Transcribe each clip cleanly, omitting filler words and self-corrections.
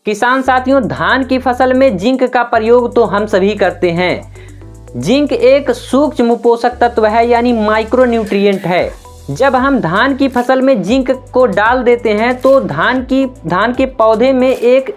किसान साथियों, धान की फसल में जिंक का प्रयोग तो हम सभी करते हैं। जिंक एक सूक्ष्म पोषक तत्व है यानी माइक्रो न्यूट्रिएंट है। जब हम धान की फसल में जिंक को डाल देते हैं तो धान के पौधे में एक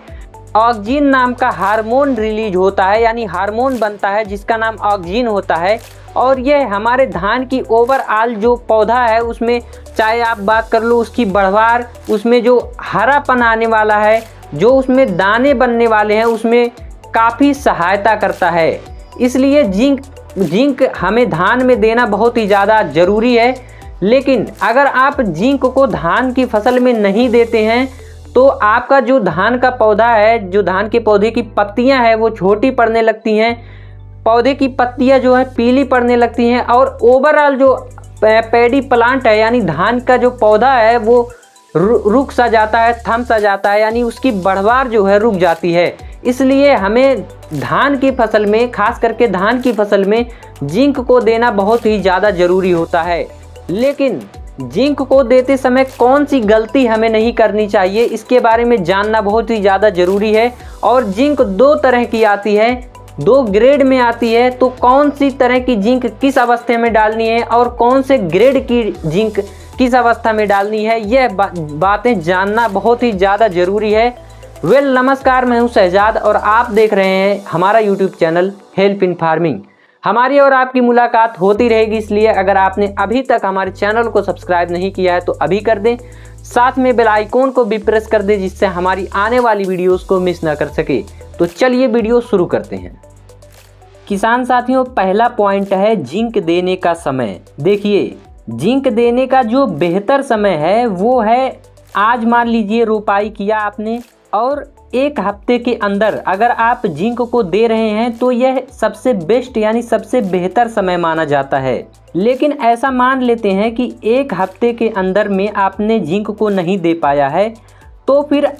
ऑक्जिन नाम का हार्मोन रिलीज होता है, यानी हार्मोन बनता है जिसका नाम ऑक्जिन होता है। और यह हमारे धान की ओवरऑल जो पौधा है उसमें, चाहे आप बात कर लो उसकी बढ़वार, उसमें जो हरापन आने वाला है, जो उसमें दाने बनने वाले हैं, उसमें काफ़ी सहायता करता है। इसलिए जिंक हमें धान में देना बहुत ही ज़्यादा ज़रूरी है। लेकिन अगर आप जिंक को धान की फसल में नहीं देते हैं तो आपका जो धान का पौधा है, जो धान के पौधे की पत्तियां हैं वो छोटी पड़ने लगती हैं, पौधे की पत्तियां जो है पीली पड़ने लगती हैं और ओवरऑल जो पैडी प्लांट है यानी धान का जो पौधा है वो रुक सा जाता है, थम सा जाता है, यानी उसकी बढ़वार जो है रुक जाती है। इसलिए हमें धान की फसल में, खास करके धान की फसल में जिंक को देना बहुत ही ज़्यादा ज़रूरी होता है। लेकिन जिंक को देते समय कौन सी गलती हमें नहीं करनी चाहिए, इसके बारे में जानना बहुत ही ज़्यादा ज़रूरी है। और जिंक दो तरह की आती है, दो ग्रेड में आती है। तो कौन सी तरह की जिंक किस अवस्था में डालनी है और कौन से ग्रेड की जिंक किस अवस्था में डालनी है, यह बातें जानना बहुत ही ज़्यादा ज़रूरी है। नमस्कार, मैं हूं शहजाद और आप देख रहे हैं हमारा YouTube channel help in farming. हमारी और आपकी मुलाकात होती रहेगी, इसलिए अगर आपने अभी तक हमारे चैनल को सब्सक्राइब नहीं किया है तो अभी कर दें, साथ में बेल आइकॉन को भी प्रेस कर दें जिससे हमारी आने वाली वीडियोस को मिस ना कर सके। तो चलिए वीडियो शुरू करते हैं। किसान साथियों, पहला पॉइंट है जिंक देने का समय। देखिए, जिंक देने का जो बेहतर समय है वो है, आज मान लीजिए रोपाई किया आपने और एक हफ्ते के अंदर अगर आप जिंक को दे रहे हैं तो यह सबसे बेस्ट यानी सबसे बेहतर समय माना जाता है। लेकिन ऐसा मान लेते हैं कि एक हफ्ते के अंदर में आपने जिंक को नहीं दे पाया है, तो फिर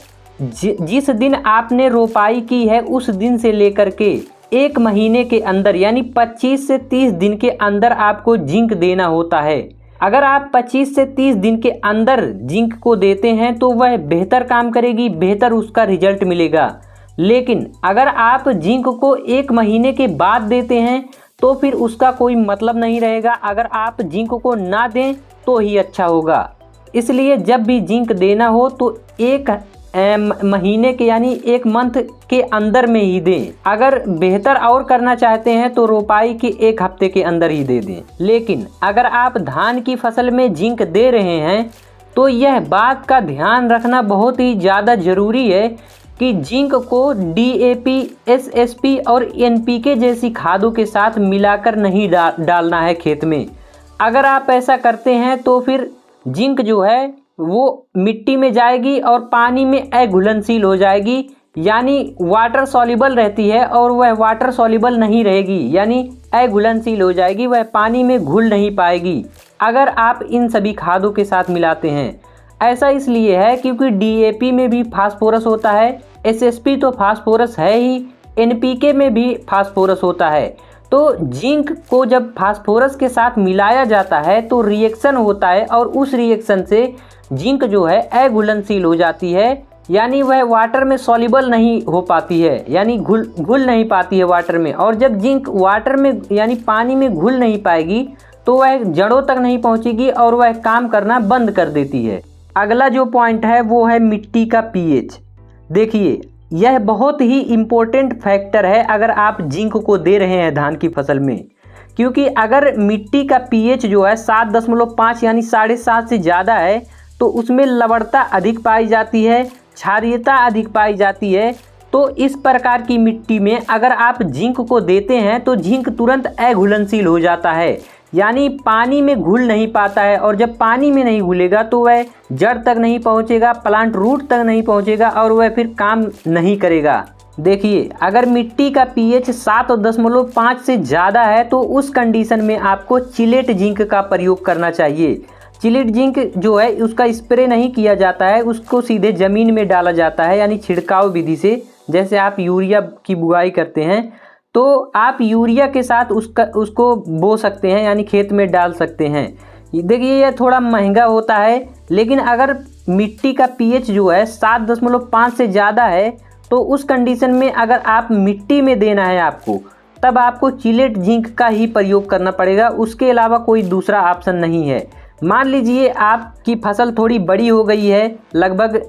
जिस दिन आपने रोपाई की है उस दिन से लेकर के एक महीने के अंदर यानी 25 से 30 दिन के अंदर आपको जिंक देना होता है। अगर आप 25 से 30 दिन के अंदर जिंक को देते हैं तो वह बेहतर काम करेगी, बेहतर उसका रिजल्ट मिलेगा। लेकिन अगर आप जिंक को एक महीने के बाद देते हैं तो फिर उसका कोई मतलब नहीं रहेगा। अगर आप जिंक को ना दें तो ही अच्छा होगा। इसलिए जब भी जिंक देना हो तो एक महीने के यानी एक मंथ के अंदर में ही दें। अगर बेहतर और करना चाहते हैं तो रोपाई के एक हफ्ते के अंदर ही दे दें। लेकिन अगर आप धान की फसल में जिंक दे रहे हैं तो यह बात का ध्यान रखना बहुत ही ज़्यादा ज़रूरी है कि जिंक को DAP, SSP और NPK जैसी खादों के साथ मिलाकर नहीं डालना है खेत में। अगर आप ऐसा करते हैं तो फिर जिंक जो है वो मिट्टी में जाएगी और पानी में अघुलनशील हो जाएगी, यानी वाटर सॉल्युबल रहती है और वह वाटर सॉल्युबल नहीं रहेगी, यानी अघुलनशील हो जाएगी, वह पानी में घुल नहीं पाएगी अगर आप इन सभी खादों के साथ मिलाते हैं। ऐसा इसलिए है क्योंकि DAP में भी फास्फोरस होता है, SSP तो फास्फोरस है ही, NPK में भी फास्फोरस होता है। तो जिंक को जब फास्फोरस के साथ मिलाया जाता है तो रिएक्शन होता है और उस रिएक्शन से जिंक जो है अघुलनशील हो जाती है, यानी वह वाटर में सॉल्युबल नहीं हो पाती है, यानी घुल नहीं पाती है वाटर में। और जब जिंक वाटर में यानी पानी में घुल नहीं पाएगी तो वह जड़ों तक नहीं पहुंचेगी और वह काम करना बंद कर देती है। अगला जो पॉइंट है वो है मिट्टी का pH। देखिए, यह बहुत ही इम्पोर्टेंट फैक्टर है अगर आप जिंक को दे रहे हैं धान की फसल में, क्योंकि अगर मिट्टी का pH जो है 7.5 यानी 7.5 से ज़्यादा है तो उसमें लवणता अधिक पाई जाती है, क्षारीयता अधिक पाई जाती है। तो इस प्रकार की मिट्टी में अगर आप जिंक को देते हैं तो जिंक तुरंत अघुलनशील हो जाता है, यानी पानी में घुल नहीं पाता है। और जब पानी में नहीं घुलेगा तो वह जड़ तक नहीं पहुंचेगा, प्लांट रूट तक नहीं पहुंचेगा और वह फिर काम नहीं करेगा। देखिए, अगर मिट्टी का pH 7.5 से ज़्यादा है तो उस कंडीशन में आपको चिलेट जिंक का प्रयोग करना चाहिए। चिलेट जिंक जो है उसका स्प्रे नहीं किया जाता है, उसको सीधे ज़मीन में डाला जाता है, यानी छिड़काव विधि से। जैसे आप यूरिया की बुआई करते हैं तो आप यूरिया के साथ उसको बो सकते हैं, यानी खेत में डाल सकते हैं। देखिए, यह थोड़ा महंगा होता है, लेकिन अगर मिट्टी का pH जो है 7.5 से ज़्यादा है तो उस कंडीशन में अगर आप मिट्टी में देना है आपको, तब आपको चिलेट जिंक का ही प्रयोग करना पड़ेगा, उसके अलावा कोई दूसरा ऑप्शन नहीं है। मान लीजिए आपकी फसल थोड़ी बड़ी हो गई है, लगभग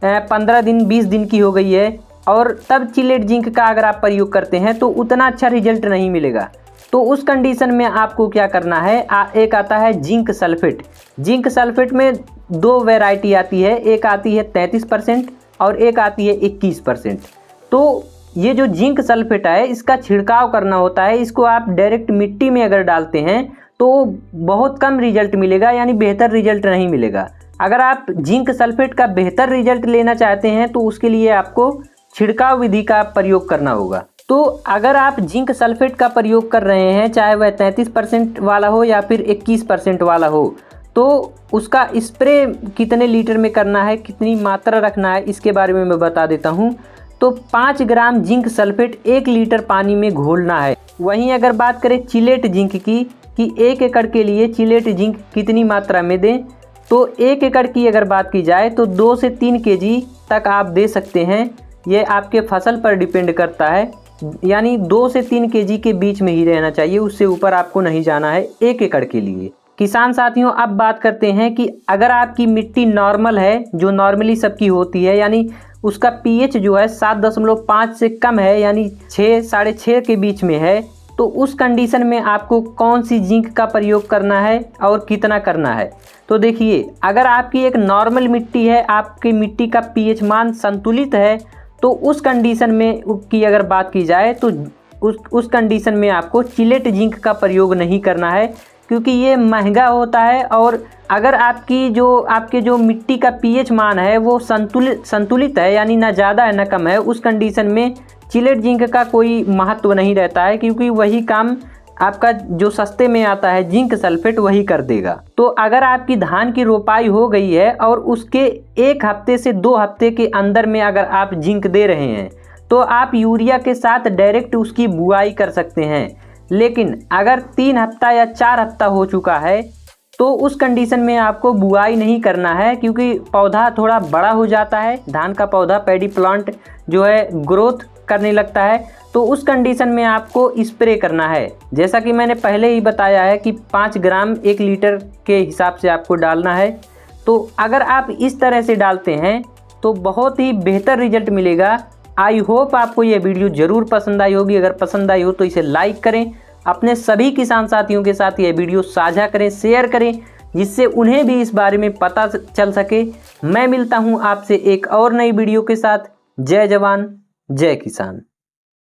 15 दिन 20 दिन की हो गई है, और तब चिलेट जिंक का अगर आप प्रयोग करते हैं तो उतना अच्छा रिजल्ट नहीं मिलेगा। तो उस कंडीशन में आपको क्या करना है, एक आता है जिंक सल्फेट। जिंक सल्फेट में 2 वैरायटी आती है, एक आती है 33% और एक आती है 21%। तो ये जो जिंक सल्फेट है इसका छिड़काव करना होता है। इसको आप डायरेक्ट मिट्टी में अगर डालते हैं तो बहुत कम रिजल्ट मिलेगा, यानी बेहतर रिजल्ट नहीं मिलेगा। अगर आप जिंक सल्फेट का बेहतर रिजल्ट लेना चाहते हैं तो उसके लिए आपको छिड़काव विधि का प्रयोग करना होगा। तो अगर आप जिंक सल्फेट का प्रयोग कर रहे हैं, चाहे वह 33% वाला हो या फिर 21% वाला हो, तो उसका स्प्रे कितने लीटर में करना है, कितनी मात्रा रखना है, इसके बारे में मैं बता देता हूँ। तो 5 ग्राम जिंक सल्फेट 1 लीटर पानी में घोलना है। वहीं अगर बात करें चिलेट जिंक की कि 1 एकड़ के लिए चिलेट जिंक कितनी मात्रा में दें, तो 1 एकड़ की अगर बात की जाए तो 2 से 3 केजी तक आप दे सकते हैं। ये आपके फसल पर डिपेंड करता है, यानी 2 से 3 केजी के बीच में ही रहना चाहिए, उससे ऊपर आपको नहीं जाना है 1 एकड़ के लिए। किसान साथियों, अब बात करते हैं कि अगर आपकी मिट्टी नॉर्मल है, जो नॉर्मली सबकी होती है, यानी उसका पीएच जो है 7.5 से कम है, यानी 6 साढ़े 6 के बीच में है, तो उस कंडीशन में आपको कौन सी जिंक का प्रयोग करना है और कितना करना है। तो देखिए, अगर आपकी एक नॉर्मल मिट्टी है, आपकी मिट्टी का पीएच मान संतुलित है, तो उस कंडीशन में की अगर बात की जाए तो उस कंडीशन में आपको चिलेट जिंक का प्रयोग नहीं करना है, क्योंकि ये महंगा होता है। और अगर आपके जो मिट्टी का पीएच मान है वो संतुलित है, यानी ना ज़्यादा है ना कम है, उस कंडीशन में चिलेट जिंक का कोई महत्व नहीं रहता है, क्योंकि वही काम आपका जो सस्ते में आता है जिंक सल्फेट वही कर देगा। तो अगर आपकी धान की रोपाई हो गई है और उसके 1 हफ्ते से 2 हफ्ते के अंदर में अगर आप जिंक दे रहे हैं, तो आप यूरिया के साथ डायरेक्ट उसकी बुआई कर सकते हैं। लेकिन अगर 3 हफ्ता या 4 हफ्ता हो चुका है तो उस कंडीशन में आपको बुआई नहीं करना है, क्योंकि पौधा थोड़ा बड़ा हो जाता है, धान का पौधा पैडी प्लांट जो है ग्रोथ करने लगता है, तो उस कंडीशन में आपको स्प्रे करना है। जैसा कि मैंने पहले ही बताया है कि 5 ग्राम 1 लीटर के हिसाब से आपको डालना है। तो अगर आप इस तरह से डालते हैं तो बहुत ही बेहतर रिजल्ट मिलेगा। आई होप आपको ये वीडियो ज़रूर पसंद आई होगी। अगर पसंद आई हो तो इसे लाइक करें, अपने सभी किसान साथियों के साथ ये वीडियो साझा करें, शेयर करें, जिससे उन्हें भी इस बारे में पता चल सके। मैं मिलता हूँ आपसे एक और नई वीडियो के साथ। जय जवान जय किसान।